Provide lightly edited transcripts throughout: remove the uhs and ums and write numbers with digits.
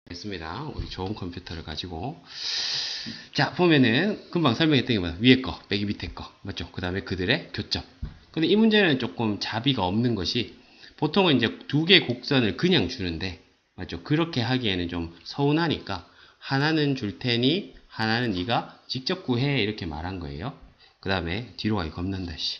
됐습니다. 우리 좋은 컴퓨터를 가지고. 자, 보면은, 금방 설명했던 게 뭐야? 위에 거, 빼기 밑에 거. 맞죠? 그 다음에 그들의 교점. 근데 이 문제는 조금 자비가 없는 것이, 보통은 이제 두 개의 곡선을 그냥 주는데, 맞죠? 그렇게 하기에는 좀 서운하니까, 하나는 줄 테니, 하나는 네가 직접 구해. 이렇게 말한 거예요. 그 다음에 뒤로 가기 겁난다, 씨.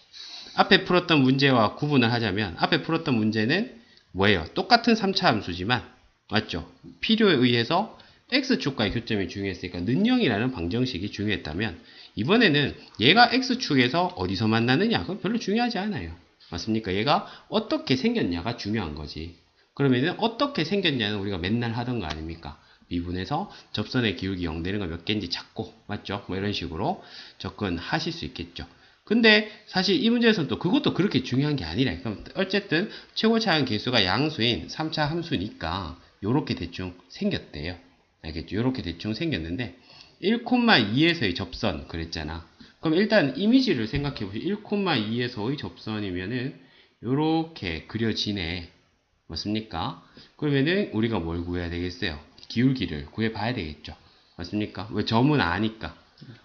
앞에 풀었던 문제와 구분을 하자면, 앞에 풀었던 문제는 뭐예요? 똑같은 3차 함수지만, 맞죠? 필요에 의해서 x축과의 교점이 중요했으니까 는영이라는 방정식이 중요했다면, 이번에는 얘가 x축에서 어디서 만나느냐? 그건 별로 중요하지 않아요. 맞습니까? 얘가 어떻게 생겼냐가 중요한 거지. 그러면은 어떻게 생겼냐는 우리가 맨날 하던 거 아닙니까? 미분해서 접선의 기울기 0 되는 거 몇 개인지 찾고, 맞죠? 뭐 이런 식으로 접근하실 수 있겠죠. 근데 사실 이 문제에서는 또 그것도 그렇게 중요한 게 아니라, 그럼 어쨌든 최고차항 계수가 양수인 3차 함수니까 요렇게 대충 생겼대요. 알겠죠? 요렇게 대충 생겼는데 1,2에서의 접선 그랬잖아. 그럼 일단 이미지를 생각해 보시죠. 1,2에서의 접선이면은 요렇게 그려지네. 맞습니까? 그러면은 우리가 뭘 구해야 되겠어요? 기울기를 구해 봐야 되겠죠. 맞습니까? 왜 점은 아니까.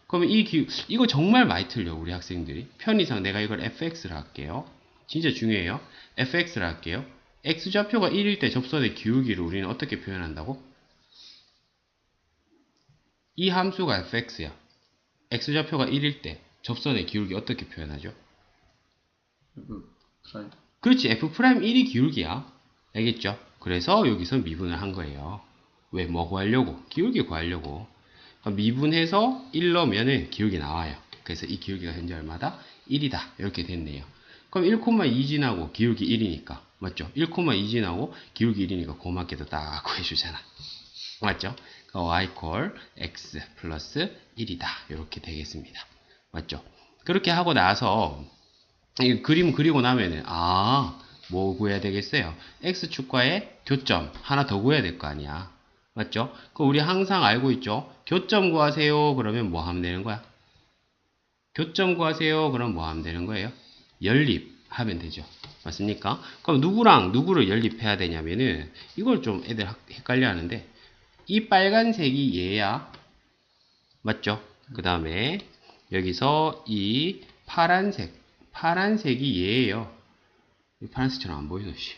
그러면 이거 정말 많이 틀려, 우리 학생들이. 편의상 내가 이걸 fx를 할게요. 진짜 중요해요. fx를 할게요. x좌표가 1일 때 접선의 기울기를 우리는 어떻게 표현한다고? 이 함수가 fx야. x좌표가 1일 때 접선의 기울기 어떻게 표현하죠? 그렇지, f'1이 기울기야. 알겠죠? 그래서 여기서 미분을 한 거예요. 왜? 뭐 구하려고? 기울기 구하려고. 미분해서 1 넣으면 기울기 나와요. 그래서 이 기울기가 현재 얼마다? 1이다. 이렇게 됐네요. 그럼 1,2 지나고 기울기 1이니까. 맞죠? 1,2 지나고 기울기 1이니까 고맙게도 딱 구해주잖아. 맞죠? y 콜 x 플러스 1이다. 이렇게 되겠습니다. 맞죠? 그렇게 하고 나서 이 그림 그리고 나면은 뭐 구해야 되겠어요? x축과의 교점 하나 더 구해야 될 거 아니야. 맞죠? 그 우리 항상 알고 있죠? 교점 구하세요. 그러면 뭐 하면 되는 거야? 교점 구하세요. 그럼 뭐 하면 되는 거예요? 연립하면 되죠. 맞습니까? 그럼 누구랑 누구를 연립해야 되냐면은 이걸 좀 애들 헷갈려 하는데 이 빨간색이 얘야. 맞죠? 그 다음에 여기서 이 파란색이 얘예요. 파란색처럼 안 보이노, 씨.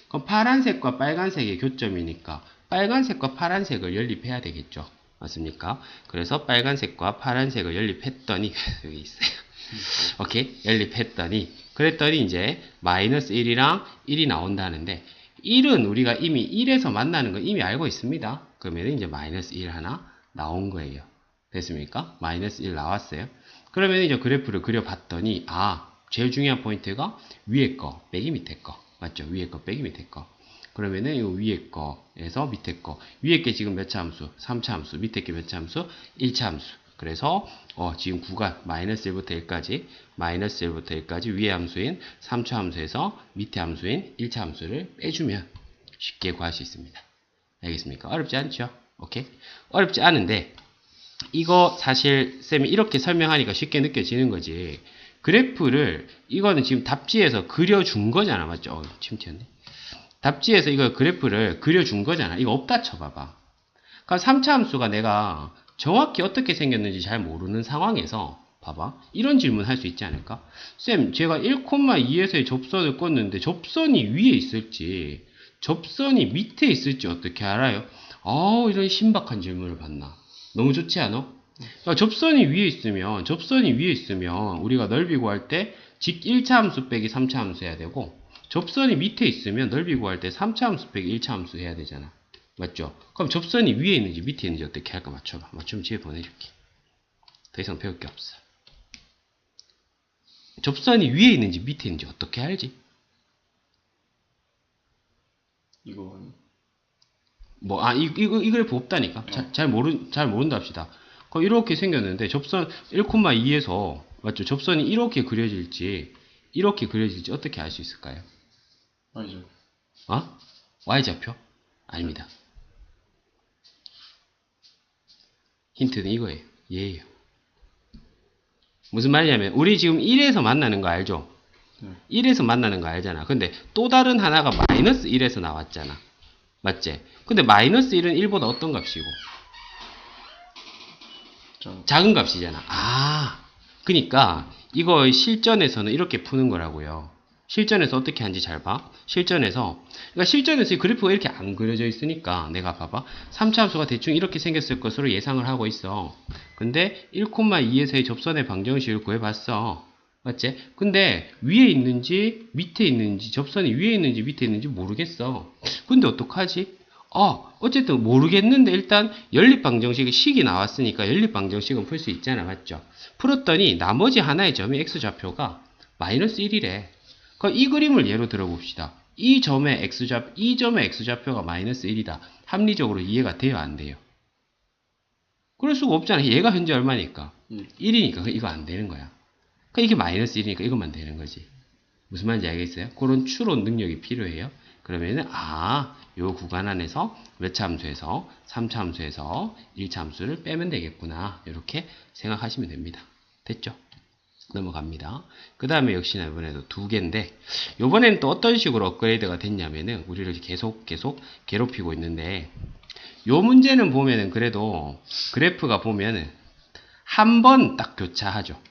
그럼 파란색과 빨간색의 교점이니까 빨간색과 파란색을 연립해야 되겠죠. 맞습니까? 그래서 빨간색과 파란색을 연립했더니 여기 있어요. 오케이? 연립했더니 그랬더니 이제 마이너스 1이랑 1이 나온다는데 1은 우리가 이미 1에서 만나는 거 이미 알고 있습니다. 그러면 이제 마이너스 1 하나 나온 거예요. 됐습니까? 마이너스 1 나왔어요. 그러면 이제 그래프를 그려봤더니 제일 중요한 포인트가 위에 거 빼기 밑에 거. 맞죠? 위에 거 빼기 밑에 거. 그러면은 이 위에 거에서 밑에 거. 위에 게 지금 몇 차 함수? 3차 함수. 밑에 게 몇 차 함수? 1차 함수. 그래서 지금 구간 마이너스 1부터 1까지 마이너스 1부터 1까지 위에 함수인 3차 함수에서 밑에 함수인 1차 함수를 빼주면 쉽게 구할 수 있습니다. 알겠습니까? 어렵지 않죠? 오케이? 어렵지 않은데 이거 사실 쌤이 이렇게 설명하니까 쉽게 느껴지는 거지. 그래프를 이거는 지금 답지에서 그려준 거잖아. 맞죠? 침 튀었네. 답지에서 이거 그래프를 그려준 거잖아. 이거 없다 쳐봐봐. 그럼 3차 함수가 내가 정확히 어떻게 생겼는지 잘 모르는 상황에서 봐봐. 이런 질문 할 수 있지 않을까? 쌤, 제가 1,2에서의 접선을 껐는데 접선이 위에 있을지 접선이 밑에 있을지 어떻게 알아요? 이런 신박한 질문을 받나? 너무 좋지 않아? 그러니까 접선이 위에 있으면 우리가 넓이 구할 때 직 1차 함수 빼기 3차 함수 해야 되고 접선이 밑에 있으면 넓이 구할 때 3차 함수 빼기 1차 함수 해야 되잖아. 맞죠? 그럼 접선이 위에 있는지 밑에 있는지 어떻게 할까 맞춰봐. 맞추면 집에 보내줄게. 더 이상 배울 게 없어. 접선이 위에 있는지 밑에 있는지 어떻게 알지? 이거 이 그래프 없다니까. 잘 모른다 합시다. 그럼 이렇게 생겼는데 접선 1,2에서 맞죠? 접선이 이렇게 그려질지 어떻게 알 수 있을까요? 아니죠. Y좌표? 아닙니다. 힌트는 이거예요. 얘예요. 무슨 말이냐면 우리 지금 1에서 만나는 거 알죠? 1에서 만나는 거 알잖아. 근데 또 다른 하나가 마이너스 1에서 나왔잖아. 맞지? 근데 마이너스 1은 1보다 어떤 값이고? 작은 값이잖아. 아, 그니까 이거 실전에서는 이렇게 푸는 거라고요. 실전에서 어떻게 하는지 잘 봐. 그러니까 실전에서 이 그래프가 이렇게 안 그려져 있으니까 내가 봐봐. 3차 함수가 대충 이렇게 생겼을 것으로 예상을 하고 있어. 근데 1,2에서의 접선의 방정식을 구해봤어. 맞지? 근데 위에 있는지 밑에 있는지, 접선이 위에 있는지 밑에 있는지 모르겠어. 근데 어떡하지? 어쨌든 모르겠는데 일단 연립방정식의 식이 나왔으니까 연립방정식은 풀 수 있잖아. 맞죠? 풀었더니 나머지 하나의 점의 x좌표가 마이너스 1이래. 그럼 이 그림을 예로 들어봅시다. 이 점의 x좌표가 마이너스 1이다. 합리적으로 이해가 돼요? 안 돼요? 그럴 수가 없잖아. 얘가 현재 얼마니까? 1이니까 이거 안 되는 거야. 그러니까 이게 마이너스 1이니까 이것만 되는 거지. 무슨 말인지 알겠어요? 그런 추론 능력이 필요해요. 그러면은 요 구간 안에서 몇 차 함수에서 3차 함수에서 1차 함수를 빼면 되겠구나. 이렇게 생각하시면 됩니다. 됐죠? 넘어갑니다. 그 다음에 역시나 이번에도 두 개인데 이번에는 또 어떤 식으로 업그레이드가 됐냐면은 우리를 계속 괴롭히고 있는데 요 문제는 보면은 그래도 그래프가 보면은 한 번 딱 교차하죠.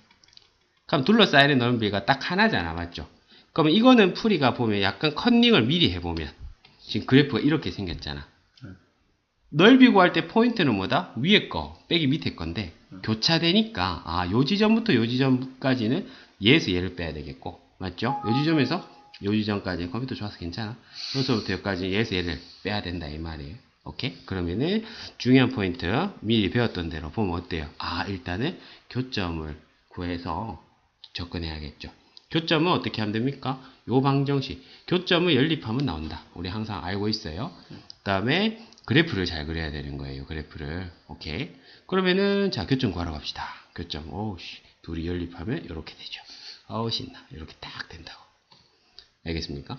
그럼 둘러싸이는 넓이가 딱 하나잖아. 맞죠? 그러면 이거는 풀이가 보면 약간 컨닝을 미리 해보면 지금 그래프가 이렇게 생겼잖아. 넓이 구할 때 포인트는 뭐다? 위에 거 빼기 밑에 건데 교차되니까 요 지점부터 요 지점까지는 얘에서 얘를 빼야 되겠고 맞죠? 요 지점에서 요 지점까지 컴퓨터 좋아서 괜찮아. 여기서부터 여기까지 얘에서 얘를 빼야 된다 이 말이에요. 오케이? 그러면은 중요한 포인트 미리 배웠던 대로 보면 어때요? 일단은 교점을 구해서 접근해야겠죠. 교점은 어떻게 하면 됩니까? 요 방정식. 교점을 연립하면 나온다. 우리 항상 알고 있어요. 그 다음에 그래프를 잘 그려야 되는 거예요. 그래프를. 오케이. 그러면은 자 교점 구하러 갑시다. 교점. 둘이 연립하면 이렇게 되죠. 신나. 이렇게 딱 된다고. 알겠습니까?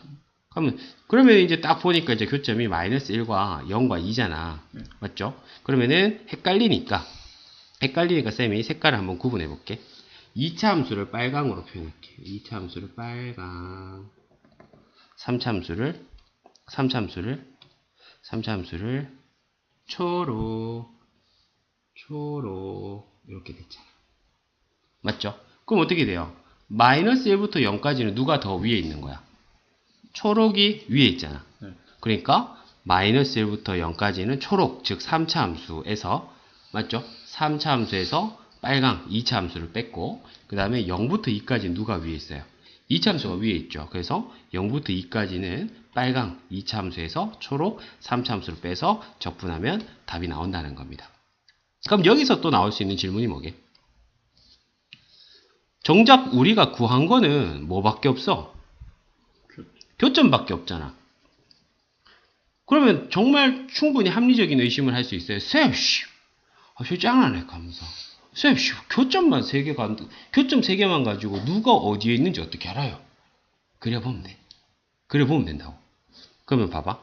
그러면 이제 딱 보니까 이제 교점이 마이너스 1과 0과 2잖아. 맞죠? 그러면은 헷갈리니까 쌤이 색깔을 한번 구분해 볼게. 2차 함수를 빨강으로 표현할게. 2차 함수를 빨강. 3차 함수를 초록 이렇게 됐잖아. 맞죠? 그럼 어떻게 돼요? 마이너스 1부터 0까지는 누가 더 위에 있는 거야? 초록이 위에 있잖아. 그러니까 마이너스 1부터 0까지는 초록, 즉 3차 함수에서 맞죠? 3차 함수에서 빨강 2차 함수를 뺐고 그 다음에 0부터 2까지 누가 위에 있어요? 2차 함수가 위에 있죠. 그래서 0부터 2까지는 빨강 2차 함수에서 초록 3차 함수를 빼서 적분하면 답이 나온다는 겁니다. 그럼 여기서 또 나올 수 있는 질문이 뭐게? 정작 우리가 구한 거는 뭐밖에 없어? 교점밖에 없잖아. 그러면 정말 충분히 합리적인 의심을 할 수 있어요. 쌤, 저 짱나네 하면서 쌤, 교점 3개만 가지고 누가 어디에 있는지 어떻게 알아요? 그려보면 돼. 그려보면 된다고. 그러면 봐봐.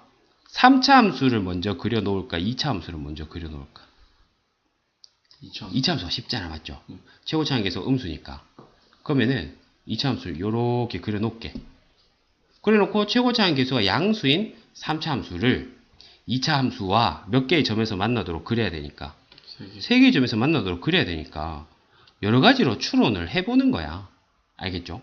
3차 함수를 먼저 그려놓을까? 2차 함수를 먼저 그려놓을까? 2차 함수가 쉽잖아. 맞죠? 최고차항 계속 음수니까. 그러면은 2차 함수를 요렇게 그려놓을게. 그래놓고 최고차항 계수가 양수인 3차 함수를 2차 함수와 몇 개의 점에서 만나도록 그려야 되니까 3개의 점에서 만나도록 그려야 되니까 여러 가지로 추론을 해보는 거야. 알겠죠?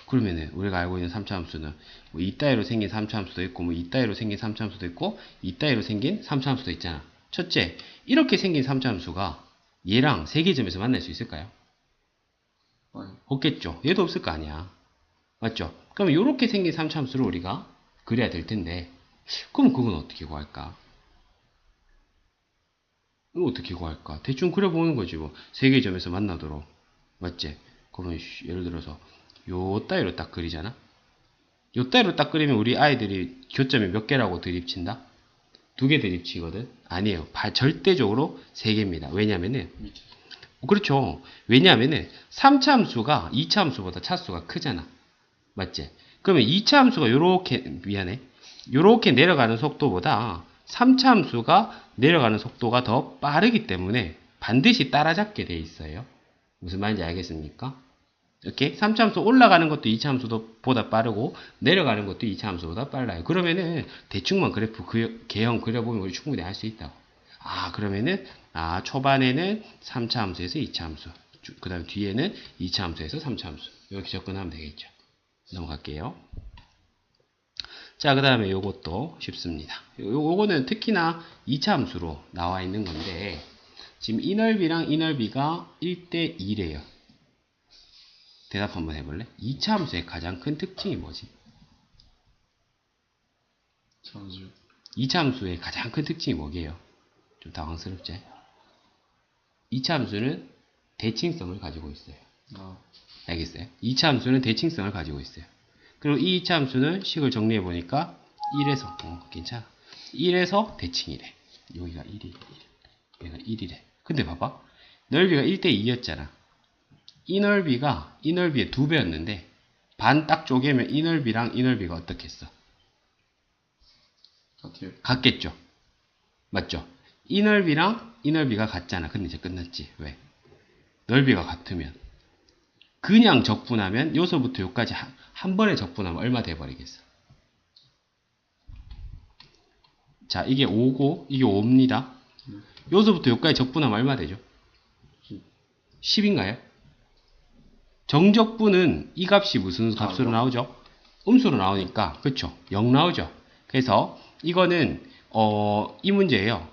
그러면은 우리가 알고 있는 3차 함수는 뭐 이따위로 생긴 3차 함수도 있고 뭐 이따위로 생긴 3차 함수도 있고 이따위로 생긴 3차 함수도 있잖아. 첫째, 이렇게 생긴 3차 함수가 얘랑 3개의 점에서 만날 수 있을까요? 없겠죠. 얘도 없을 거 아니야. 맞죠? 그럼 이렇게 생긴 3차 함수를 우리가 그려야 될 텐데 그럼 그건 어떻게 구할까? 이거 어떻게 구할까? 대충 그려보는 거지 뭐. 3개의 점에서 만나도록. 맞지? 그러면 예를 들어서 요 따위로 딱 그리잖아? 요 따위로 딱 그리면 우리 아이들이 교점이 몇 개라고 드립친다? 2개 드립치거든? 아니에요. 절대적으로 3개입니다. 왜냐면은 그렇죠. 왜냐하면은 3차 함수가 2차 함수보다 차수가 크잖아. 맞지? 그러면 2차 함수가 요렇게 내려가는 속도보다 3차 함수가 내려가는 속도가 더 빠르기 때문에 반드시 따라잡게 돼 있어요. 무슨 말인지 알겠습니까? 이렇게 3차함수 올라가는 것도 2차함수보다 빠르고 내려가는 것도 2차함수보다 빨라요. 그러면은 대충만 그래프 개형 그려보면 우리 충분히 알 수 있다고. 그러면은 초반에는 3차함수에서 2차함수, 그 다음 뒤에는 2차함수에서 3차함수 이렇게 접근하면 되겠죠. 넘어갈게요. 자, 그 다음에 요것도 쉽습니다. 요거는 특히나 2차함수로 나와 있는 건데 지금 이 넓이랑 이 넓이가 1대 2래요. 대답 한번 해볼래? 2차함수의 가장 큰 특징이 뭐지? 참수. 2차함수의 가장 큰 특징이 뭐게요? 좀 당황스럽지? 2차함수는 대칭성을 가지고 있어요. 알겠어요? 2차함수는 대칭성을 가지고 있어요. 그리고 이 2차함수는 식을 정리해보니까 1에서 괜찮아. 1에서 대칭이래. 여기가 1이래. 여기가 1이래. 근데 봐봐. 넓이가 1대 2였잖아. 이 넓이가 이 넓이의 2배였는데 반 딱 쪼개면 이 넓이랑 이 넓이가 어떻겠어? 같아요. 같겠죠? 맞죠? 이 넓이랑 이 넓이가 같잖아. 근데 이제 끝났지. 왜? 넓이가 같으면 그냥 적분하면 요서부터 요까지 한 번에 적분하면 얼마 돼버리겠어? 자, 이게 5고 이게 5입니다. 요서부터 요까지 적분하면 얼마 되죠? 10인가요? 정적분은 이 값이 무슨 값으로 나오죠? 음수로 나오니까 그쵸? 0 나오죠. 그래서 이거는 이 문제예요.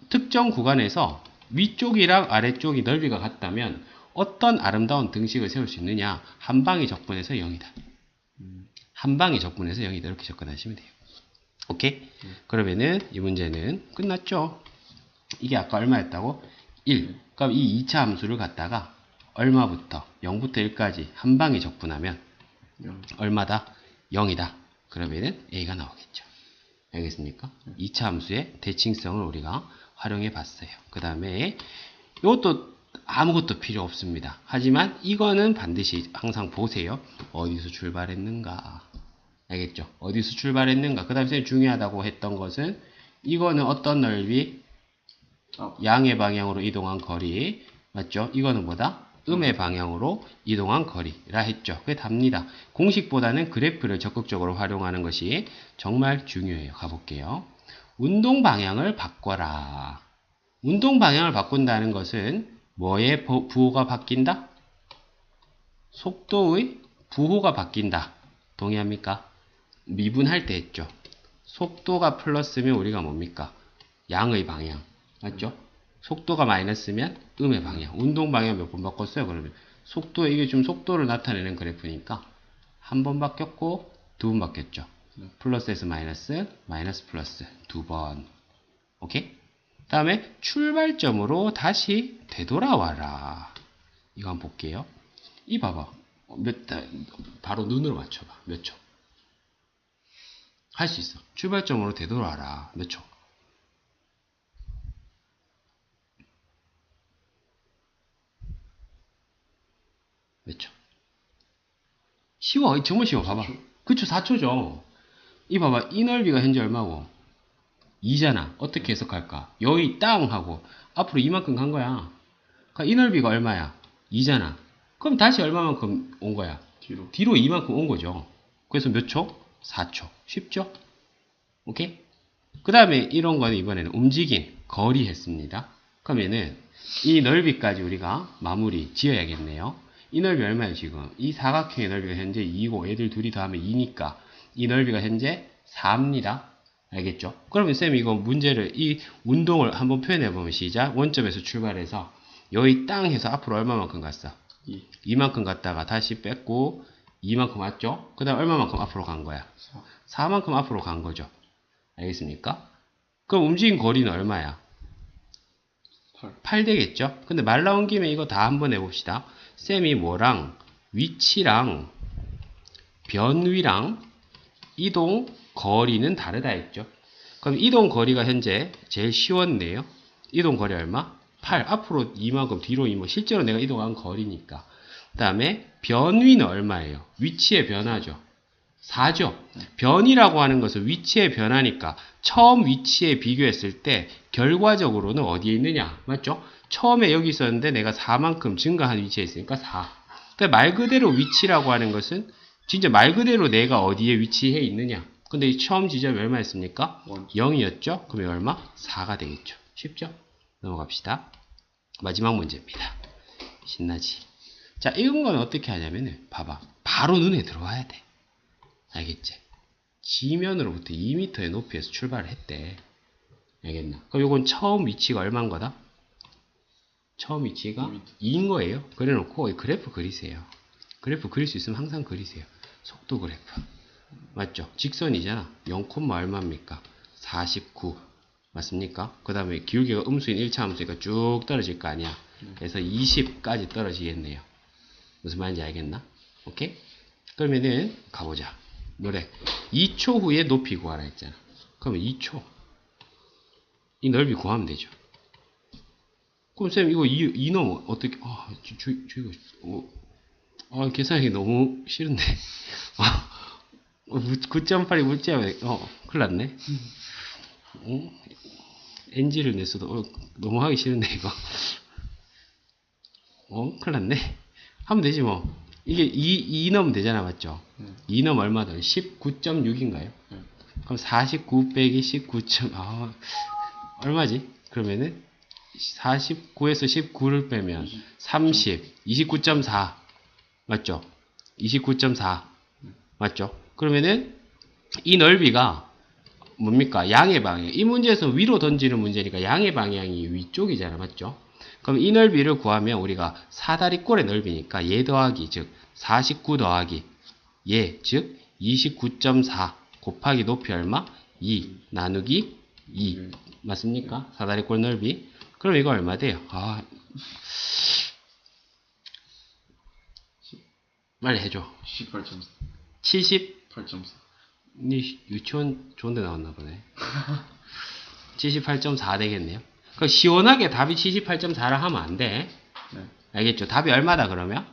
특정 구간에서 위쪽이랑 아래쪽이 넓이가 같다면 어떤 아름다운 등식을 세울 수 있느냐? 한 방에 적분해서 0이다. 한 방에 적분해서 0이다. 이렇게 접근하시면 돼요. 오케이? 그러면은 이 문제는 끝났죠? 이게 아까 얼마였다고? 1. 그럼 이 2차 함수를 갖다가 얼마부터? 0부터 1까지 한 방에 적분하면 얼마다? 0이다. 그러면은 A가 나오겠죠. 알겠습니까? 2차 함수의 대칭성을 우리가 활용해 봤어요. 그 다음에 이것도 아무것도 필요 없습니다. 하지만 이거는 반드시 항상 보세요. 어디서 출발했는가. 알겠죠? 어디서 출발했는가. 그 다음에 중요하다고 했던 것은 이거는 어떤 넓이? 양의 방향으로 이동한 거리. 맞죠? 이거는 뭐다? 음의 방향으로 이동한 거리라 했죠. 그게 답니다. 공식보다는 그래프를 적극적으로 활용하는 것이 정말 중요해요. 가볼게요. 운동 방향을 바꿔라. 운동 방향을 바꾼다는 것은 뭐의 부호가 바뀐다? 속도의 부호가 바뀐다. 동의합니까? 미분할 때 했죠. 속도가 플러스면 우리가 뭡니까? 양의 방향. 맞죠? 속도가 마이너스면 음의 방향. 운동 방향 몇 번 바꿨어요? 그러면 속도, 이게 좀 속도를 나타내는 그래프니까 한 번 바뀌었고 두 번 바뀌었죠. 플러스에서 마이너스, 마이너스 플러스 두 번. 오케이? 다음에 출발점으로 다시 되돌아와라. 이거 한번 볼게요. 이 봐봐. 바로 눈으로 맞춰봐. 몇 초? 할 수 있어. 출발점으로 되돌아와라. 몇 초? 몇 초? 쉬워. 정말 쉬워. 봐봐. 그쵸, 4초죠. 이 봐봐. 이 넓이가 현재 얼마고? 2잖아. 어떻게 해석할까? 여기 땅 하고 앞으로 이만큼 간 거야. 그러니까 이 넓이가 얼마야? 2잖아. 그럼 다시 얼마만큼 온 거야? 뒤로 이만큼 온 거죠. 그래서 몇 초? 4초. 쉽죠? 오케이? 그 다음에 이런 거는 이번에는 움직인 거리 했습니다. 그러면은 이 넓이까지 우리가 마무리 지어야겠네요. 이 넓이 얼마예요, 지금? 이 사각형의 넓이가 현재 2고 얘들 둘이 더하면 2니까 이 넓이가 현재 4입니다. 알겠죠? 그러면 쌤이 이거 문제를, 이 운동을 한번 표현해보면 시작. 원점에서 출발해서 여기 땅 해서 앞으로 얼마만큼 갔어? 2만큼 갔다가 다시 뺐고 2만큼 왔죠? 그 다음 얼마만큼 앞으로 간 거야? 4만큼 앞으로 간 거죠. 알겠습니까? 그럼 움직인 거리는 얼마야? 8 되겠죠? 근데 말 나온 김에 이거 다 한번 해봅시다. 쌤이 뭐랑 위치랑 변위랑 이동 거리는 다르다 했죠. 그럼 이동 거리가 현재 제일 쉬웠네요. 이동 거리 얼마? 8. 앞으로 이만큼, 뒤로 이만큼. 실제로 내가 이동한 거리니까. 그 다음에 변위는 얼마예요? 위치의 변화죠. 4죠. 변이라고 하는 것은 위치의 변화니까 처음 위치에 비교했을 때 결과적으로는 어디에 있느냐? 맞죠? 처음에 여기 있었는데 내가 4만큼 증가한 위치에 있으니까 4. 그러니까 말 그대로 위치라고 하는 것은 진짜 말 그대로 내가 어디에 위치해 있느냐. 근데 이 처음 지점이 얼마였습니까? 0이었죠? 그러면 얼마? 4가 되겠죠. 쉽죠? 넘어갑시다. 마지막 문제입니다. 신나지? 자, 이런 건 어떻게 하냐면은 봐봐. 바로 눈에 들어와야 돼. 알겠지? 지면으로부터 2m의 높이에서 출발을 했대. 알겠나? 그럼 요건 처음 위치가 얼마인 거다? 처음 위치가 2인 거예요. 그래놓고 그래프 그리세요. 그래프 그릴 수 있으면 항상 그리세요. 속도 그래프. 맞죠? 직선이잖아. 0, 얼마입니까? 49. 맞습니까? 그 다음에 기울기가 음수인 1차 함수니까 쭉 떨어질 거 아니야. 그래서 20까지 떨어지겠네요. 무슨 말인지 알겠나? 오케이? 그러면은 가보자. 뭐래? 2초 후에 높이 구하라 했잖아. 그러면 2초. 이 넓이 구하면 되죠. 그럼 쌤 이거 2 넘어 어떻게 계산하기 너무 싫은데 9.8이 물지하면 큰일 났네. NG를 냈어도 너무 하기 싫은데 이거 큰일 났네. 하면 되지 뭐. 이게 2 넣으면 되잖아. 맞죠? 2 넣으면 얼마든 19.6인가요? 그럼 49 빼기 19. 얼마지? 그러면은 49에서 19를 빼면 30, 29.4 맞죠? 29.4 맞죠? 그러면은 이 넓이가 뭡니까? 양의 방향. 이 문제에서 위로 던지는 문제니까 양의 방향이 위쪽이잖아. 맞죠? 그럼 이 넓이를 구하면 우리가 사다리꼴의 넓이니까 얘 더하기 즉 49 더하기 얘 즉 29.4 곱하기 높이 얼마? 2 나누기 2 맞습니까? 사다리꼴 넓이. 그럼 이거 얼마 돼요? 빨리 해줘. 18.4. 70? 8.4. 니 유치원 좋은데 나왔나 보네. 78.4 되겠네요. 그 시원하게 답이 78.4라 하면 안 돼. 네. 알겠죠? 답이 얼마다 그러면?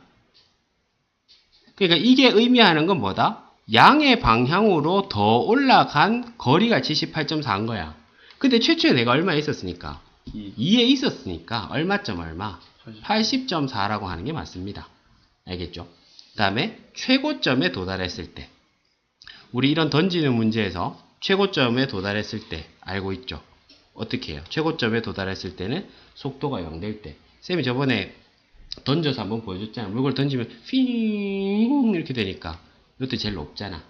그러니까 이게 의미하는 건 뭐다? 양의 방향으로 더 올라간 거리가 78.4인 거야. 근데 최초에 내가 얼마에 있었으니까? 2에 있었으니까 얼마점 얼마? 80.4라고 하는 게 맞습니다. 알겠죠? 그 다음에 최고점에 도달했을 때 우리 이런 던지는 문제에서 최고점에 도달했을 때 알고 있죠? 어떻게 해요? 최고점에 도달했을 때는 속도가 0 될 때. 쌤이 저번에 던져서 한번 보여줬잖아. 물건을 던지면 휘잉 이렇게 되니까 이것도 제일 높잖아.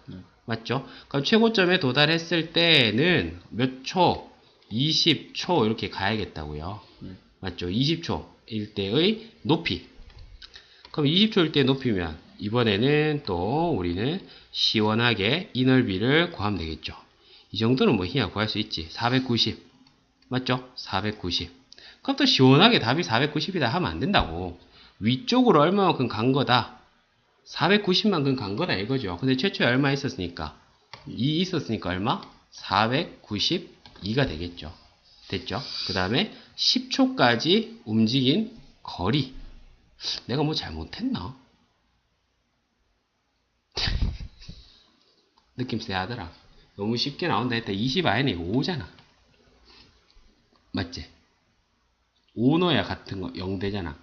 맞죠? 그럼 최고점에 도달했을 때는 몇 초? 20초 이렇게 가야겠다고요. 맞죠? 20초일 때의 높이. 그럼 20초일 때 높이면 이번에는 또 우리는 시원하게 이 넓이를 구하면 되겠죠. 이 정도는 뭐 희야 구할 수 있지. 490. 맞죠? 490. 그럼 또 시원하게 답이 490이다 하면 안 된다고. 위쪽으로 얼마만큼 간 거다. 490만큼 간 거다 이거죠. 근데 최초에 얼마 있었으니까? 2 있었으니까 얼마? 492가 되겠죠. 됐죠? 그 다음에 10초까지 움직인 거리. 내가 뭐 잘못했나? 느낌 쎄하더라. 너무 쉽게 나온다 했다. 20 아니네. 5잖아. 맞지? 5 넣어야 같은 거 0 되잖아.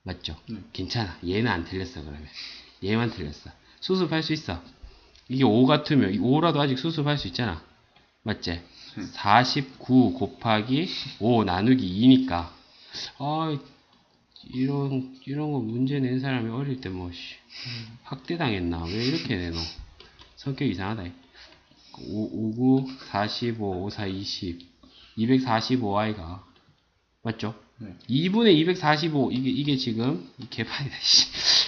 맞죠? 괜찮아. 얘는 안 틀렸어 그러면. 얘만 틀렸어. 수습할 수 있어. 이게 5 같으면 5라도 아직 수습할 수 있잖아. 맞지? 49 곱하기 5 나누기 2니까 이런 거 문제 낸 사람이 어릴 때 뭐 학대당했나? 왜 이렇게 내노? 성격 이상하다. 59, 45, 54, 20 245i가 맞죠? 네. 2분의 245 이게 지금 개판이다.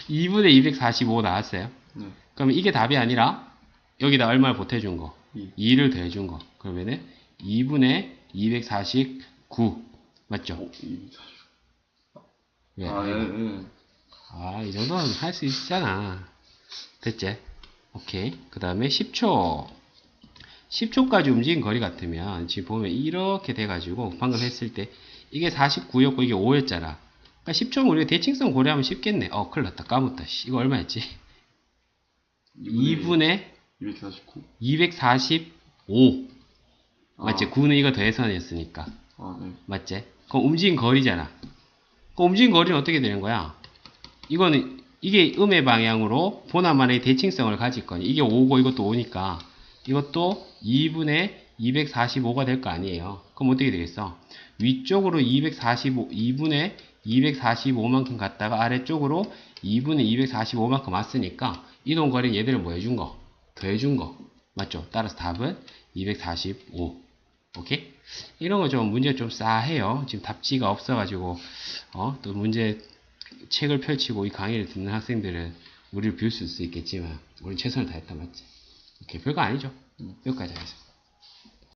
2분의 245 나왔어요. 네. 그러면 이게 답이 아니라 여기다 얼마를 보태준 거? 2. 2를 더해준 거. 그러면은 2분의 249 맞죠? 240. 왜? 네. 이 정도는 할 수 있잖아. 됐지? 오케이. 그 다음에 10초. 10초까지 움직인 거리 같으면 지금 보면 이렇게 돼가지고 방금 했을 때 이게 49였고 이게 5였잖아. 그러니까 10초면 우리가 대칭성 고려하면 쉽겠네. 큰일 났다. 까먹었다. 이거 얼마였지? 2분의 249. 245. 맞지? 9는 이거 더해선이었으니까. 네. 맞지? 그럼 움직인 거리잖아. 그럼 움직인 거리는 어떻게 되는 거야? 이거는 이게 음의 방향으로 보나마나의 대칭성을 가질 거니 이게 5고 이것도 5니까 이것도 2분의 245가 될 거 아니에요. 그럼 어떻게 되겠어? 위쪽으로 2분의 245만큼 갔다가 아래쪽으로 2분의 245만큼 왔으니까 이동거리는 얘들을 뭐 해준 거? 더해준 거. 맞죠? 따라서 답은 245. 오케이? 이런 거 좀 문제 좀 싸해요. 지금 답지가 없어가지고 또 문제 책을 펼치고 이 강의를 듣는 학생들은 우리를 비웃을 수 있겠지만 우리 최선을 다했다 맞지? 오케이, 별거 아니죠. 여기까지 하겠습니다.